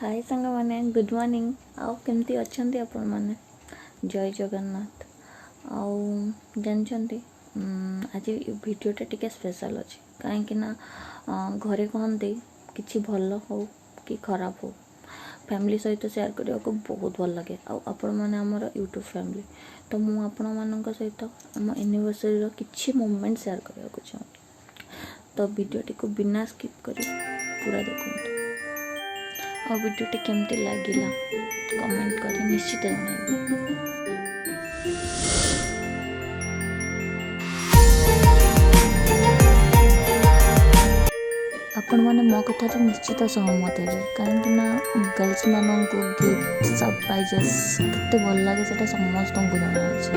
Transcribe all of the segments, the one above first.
हाय सांग मैंने good morning आउ केमती अच्छे आपण मैंने जय जगन्नाथ आउ जानते आज भिडियोटा टिके स्पेशल अच्छे कहीं घरे कहते कि भल हो कि खराब हो फैमिली सहित शेयर करने को बहुत भल लगे आपण मैंने आमर यूट्यूब फैमिली तो मुझे आपण मान सहित आम एनिवर्सरी किसी मोमेंट शेयर करने को चाहूँ तो वीडियोटी को बिना स्किप कर पूरा देखते और वीडियोटी केमती लगिला कमेंट कर निश्चित जणाइबे। आपण मैंने मो कथा निश्चित सहमत है कहीं गर्ल्स मानक गिफ्ट सरप्राइजेस केते भल लगे से समस्त को जाना अच्छे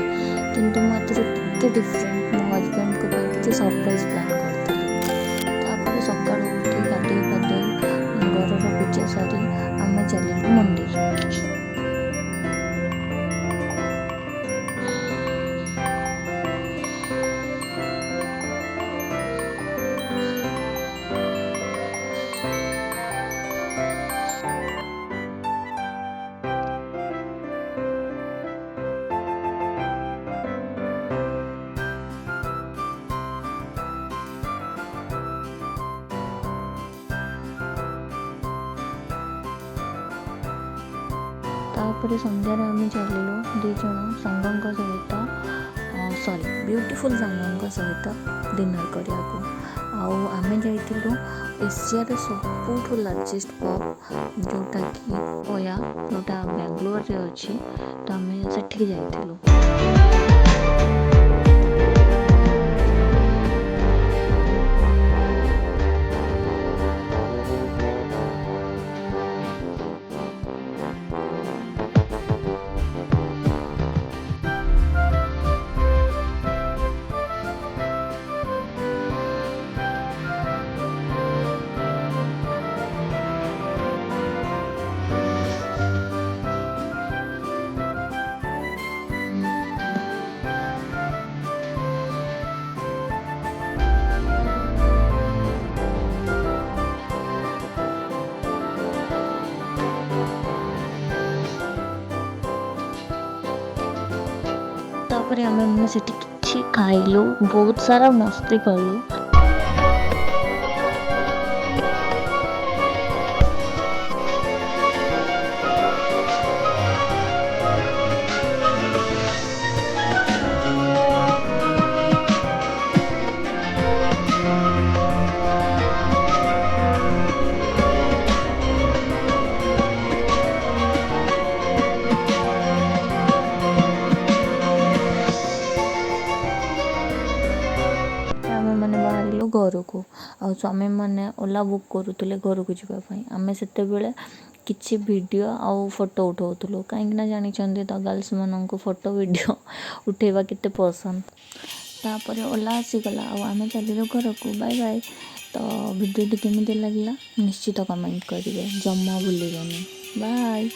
किंतु मुझे डिफरेंट मो हजबैंड को किसी सरप्राइज प्लान करते सका उठी गाधे घर पूजा सारी आम चलू मंदिर। तापर संध्यार आम चलू दीज सांगों सहित सॉरी ब्यूटीफुल सांगों सहित डिनर करने आम जाइलु एशियार सबुठ लार्जेस्ट पब जोटा कि ओया जोटा बेंगलोर रे अच्छी तो आम से जाइलु। तापर आम मैंने कि खाइलु बहुत सारा मस्ती कलु। घर को आ स्वामी मैंने ओला बुक करुले घर को जावाई आम से किसी वीडियो आउ फोटो उठाऊलु कहीं जानी तो गर्ल्स मान को फोटो वीडियो उठेबा केते पसंद तापर ओला आसीगला आम चलू घर को बाय बाय। तो वीडियो केमी लगे निश्चित कमेंट करेंगे जमा भूलिए बाय।